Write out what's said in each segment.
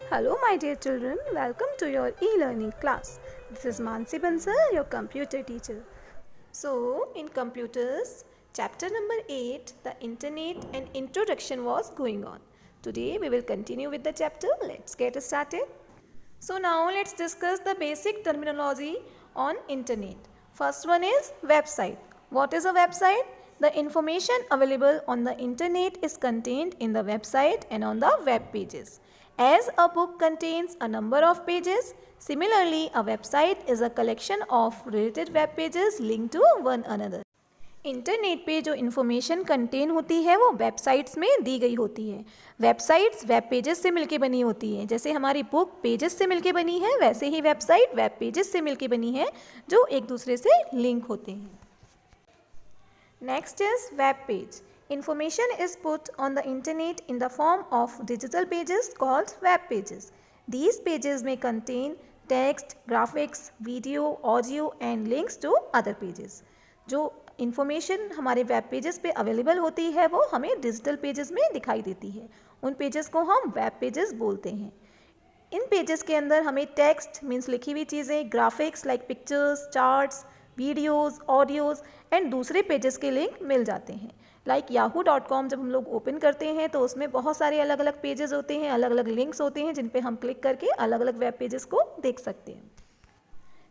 Hello, my dear children. Welcome to your e-learning class. This is Mansi Bansal, your computer teacher. So, in computers, chapter number 8, the internet and introduction was going on. Today, we will continue with the chapter. Let's get started. So, now let's discuss the basic terminology on internet. First one is website. What is a website? The information available on the internet is contained in the website and on the web pages. As a book contains a number of pages, similarly a website is a collection of related web pages linked to one another. Internet पे जो information contain होती है वो websites में दी गई होती है. Websites web pages से मिलके बनी होती है. जैसे हमारी बुक पेजेस से मिलके बनी है, वैसे ही वेबसाइट वेब पेजेस से मिलके बनी है जो एक दूसरे से लिंक होते हैं. Next is web page. Information is put on the internet in the form of digital pages called web pages. These pages may contain text, graphics, video, audio and links to other pages. जो information हमारे web pages पे available होती है वो हमें digital pages में दिखाई देती है. उन pages को हम web pages बोलते हैं. इन pages के अंदर हमें text means लिखी हुई चीज़ें, graphics like pictures, charts, videos, audios and दूसरे पेजेस के लिंक मिल जाते हैं. लाइक yahoo.com जब हम लोग ओपन करते हैं तो उसमें बहुत सारे अलग अलग पेजेस होते हैं, अलग अलग लिंक्स होते हैं जिन पे हम क्लिक करके अलग अलग वेब पेजेस को देख सकते हैं.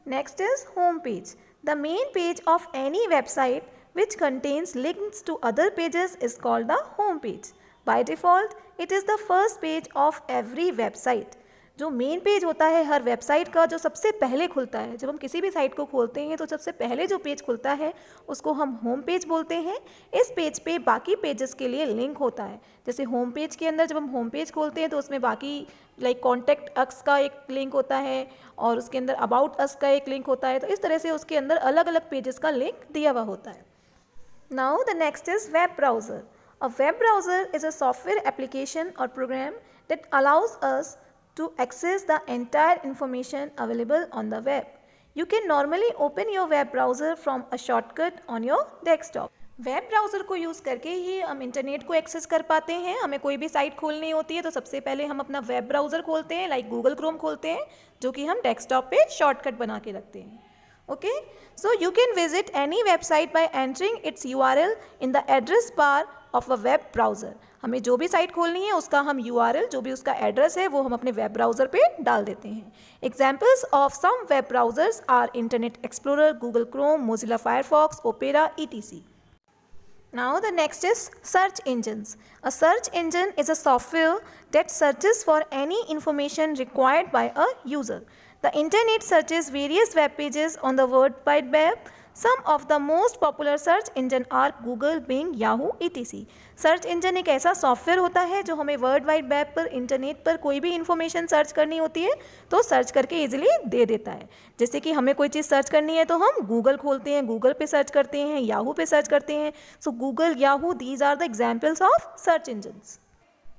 Next is home page. The main page of any website which contains links to other pages is called the home page. By default it is the first page of every website. जो main page होता है हर website का, जो सबसे पहले खुलता है, जब हम किसी भी साइट को खोलते हैं तो सबसे पहले जो पेज खुलता है उसको हम होम पेज बोलते हैं. इस पेज पे बाकी पेजेस के लिए लिंक होता है. जैसे होम पेज के अंदर जब हम होम पेज खोलते हैं तो उसमें बाकी लाइक कॉन्टैक्ट अस का एक लिंक होता है और उसके अंदर अबाउट अस का एक लिंक होता है. तो इस तरह से उसके अंदर अलग अलग पेजेस का लिंक दिया हुआ होता है. Now the next is web browser. A web browser is a software application or program that allows us to access the entire information available on the web. You can normally open your web browser from a shortcut on your desktop. Web browser को use करके ही हम internet को access कर पाते हैं. हमें कोई भी साइट खोलनी होती है तो सबसे पहले हम अपना वेब ब्राउज़र खोलते हैं, लाइक गूगल क्रोम खोलते हैं, जो कि हम डेस्कटॉप पे शॉर्टकट बना के रखते हैं. Okay, so you can visit any website bye entering it's URL in the address bar of a web browser. हमें जो भी साइट खोलनी है उसका हम URL, जो भी उसका एड्रेस है, वो हम अपने वेब ब्राउज़र पे डाल देते हैं. Examples of some web browsers are Internet Explorer, Google Chrome, Mozilla Firefox, Opera, etc. Now the next is search engines. A search engine is a software that searches for any information required by a user. The internet searches various web pages on the World Wide Web. Some of the most popular search engine are Google, Bing, Yahoo, etc. Search engine एक ऐसा software होता है जो हमें world wide web पर, internet पर कोई भी इन्फॉर्मेशन सर्च करनी होती है तो सर्च करके इजीली दे देता है. जैसे कि हमें कोई चीज़ सर्च करनी है तो हम गूगल खोलते हैं, गूगल पे सर्च करते हैं, याहू पे सर्च करते हैं. So Google, Yahoo, these are the examples of search engines.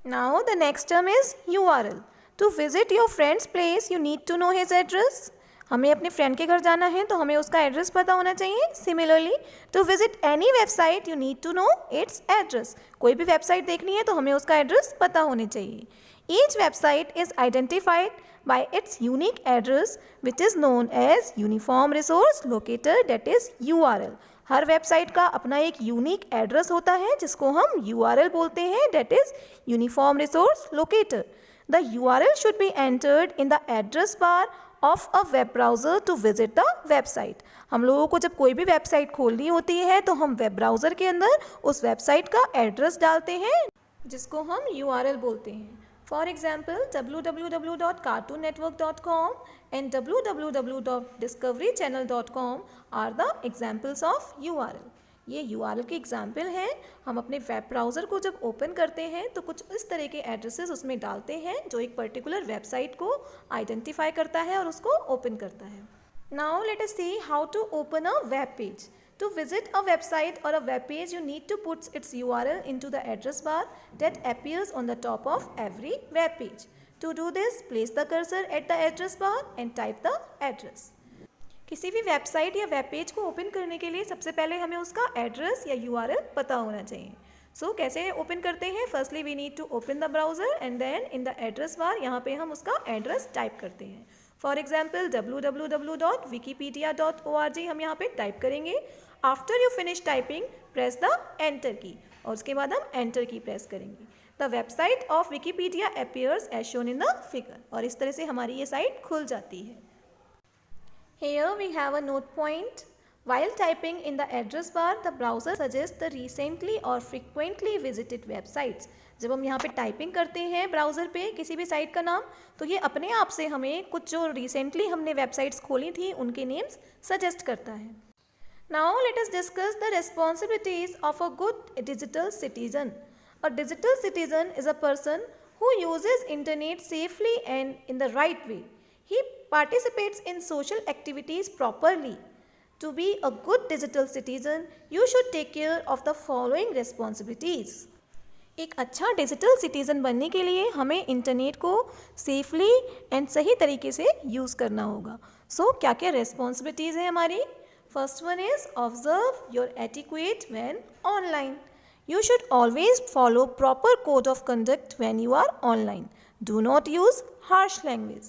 Now the next term is URL. To visit your friends place you need to know his address. हमें अपने friend के घर जाना है तो हमें उसका एड्रेस पता होना चाहिए. Similarly to visit any website you need to know its address. कोई भी वेबसाइट देखनी है तो हमें उसका एड्रेस पता होने चाहिए. Each website is identified by its unique address which is known as uniform resource locator, that is URL. हर वेबसाइट का अपना एक यूनिक एड्रेस होता है जिसको हम URL बोलते हैं, that is uniform resource locator. The URL should be entered in the address bar of a web browser to visit the website. हम लोगों को जब कोई भी वेबसाइट खोलनी होती है तो हम वेब ब्राउज़र के अंदर उस वेबसाइट का एड्रेस डालते हैं जिसको हम URL बोलते हैं. For example www.cartoonnetwork.com and www.discoverychannel.com are the examples of URL. ये URL के एग्जाम्पल हैं. हम अपने वेब ब्राउज़र को जब ओपन करते हैं तो कुछ इस तरह के एड्रेसेस उसमें डालते हैं जो एक पर्टिकुलर वेबसाइट को आइडेंटिफाई करता है और उसको ओपन करता है. Now let us see how to open a web page. To visit a website or a web page, you need to put its URL into the address bar that appears on the top of every web page. To do this, place the cursor at the address bar and type the address. किसी भी website या web page को open करने के लिए सबसे पहले हमें उसका एड्रेस या URL पता होना चाहिए. सो कैसे ओपन करते हैं? Firstly we need to open the browser and then in the address bar यहाँ पे हम उसका एड्रेस टाइप करते हैं. फॉर एग्जाम्पल www.wikipedia.org हम यहाँ पे टाइप करेंगे. After you finish typing press the enter key और उसके बाद हम एंटर की प्रेस करेंगे. The website of Wikipedia appears as shown in the figure. और इस तरह से हमारी ये साइट खुल जाती है. Here we have a note point. While typing in the address bar, the browser suggests the recently or frequently visited websites. जब हम यहाँ पे टाइपिंग करते हैं ब्राउज़र पे किसी भी साइट का नाम, तो ये अपने आप से हमें कुछ जो रिसेंटली हमने वेबसाइट्स खोली थी उनके नेम्स सजेस्ट करता है. Now let us discuss the responsibilities of a good digital citizen. A digital citizen is a person who uses internet safely and in the right way. He participates in social activities properly. To be a good digital citizen, you should take care of the following responsibilities. एक अच्छा digital citizen बनने के लिए हमें internet को safely and सही तरीके से यूज़ करना होगा. सो क्या क्या रेस्पॉन्सिबिलिटीज़ हैं हमारी? First one is observe your etiquette when online. You should always follow proper code of conduct when you are online. Do not use harsh language.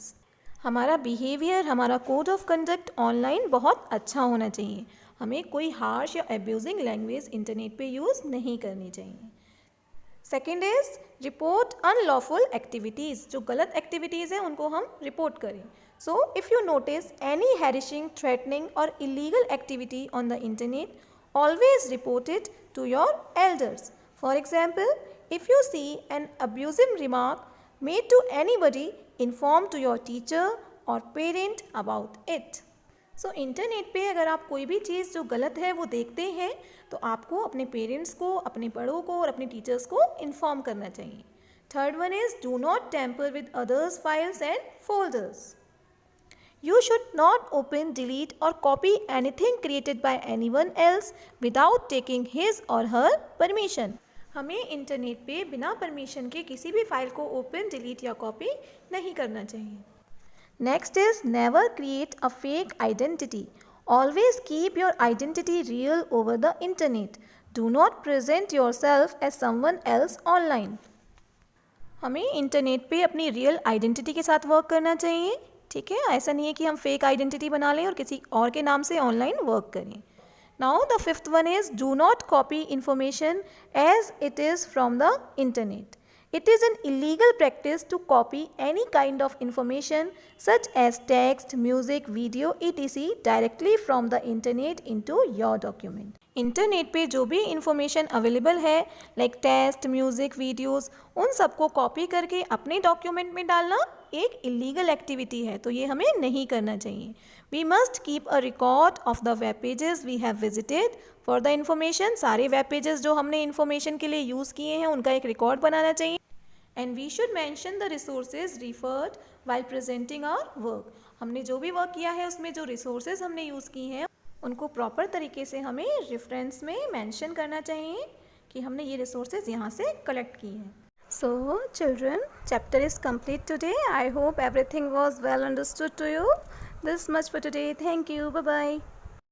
हमारा बिहेवियर, हमारा कोड ऑफ कंडक्ट ऑनलाइन बहुत अच्छा होना चाहिए. हमें कोई हार्श या abusing language internet पे यूज़ नहीं करनी चाहिए. Second is report unlawful activities. जो गलत एक्टिविटीज़ हैं उनको हम रिपोर्ट करें. So if you notice any harassing, threatening or illegal activity on the internet, always report it to your elders. For example, if you see an abusive remark made to anybody, inform to your teacher or parent about it. So internet पे अगर आप कोई भी चीज़ जो गलत है वो देखते हैं तो आपको अपने पेरेंट्स को, अपने बड़ों को और अपने टीचर्स को इन्फॉर्म करना चाहिए. Third one is do not tamper with others files and folders. You should not open, delete or copy anything created by anyone else without taking his or her permission. हमें internet पे बिना permission के किसी भी file को open, delete या copy नहीं करना चाहिए. Next is never create a fake identity. Always keep your identity real over the internet. Do not present yourself as someone else online. हमें इंटरनेट पे अपनी रियल आइडेंटिटी के साथ वर्क करना चाहिए. ठीक है, ऐसा नहीं है कि हम फेक आइडेंटिटी बना लें और किसी और के नाम से ऑनलाइन वर्क करें. Now the fifth one is do not copy information as it is from the internet. It is an illegal practice to copy any kind of information such as text, music, video, etc. directly from the internet into your document. Internet पे जो भी information available है like text, music, videos, उन सबको copy करके अपने document में डालना एक इलीगल एक्टिविटी है, तो ये हमें नहीं करना चाहिए. We must keep a record of the web pages we have visited for the information. सारे वेब पेजेस जो हमने इंफॉर्मेशन के लिए यूज़ किए हैं उनका एक रिकॉर्ड बनाना चाहिए. And we should mention the resources referred while presenting our work. हमने जो भी वर्क किया है उसमें जो रिसोर्सेज हमने यूज़ की हैं उनको प्रॉपर तरीके से हमें रेफरेंस में मेंशन करना चाहिए कि हमने ये रिसोर्सेज यहाँ से कलेक्ट किए हैं. So children, chapter is complete today. I hope everything was well understood to you. This much for today. Thank you. Bye bye.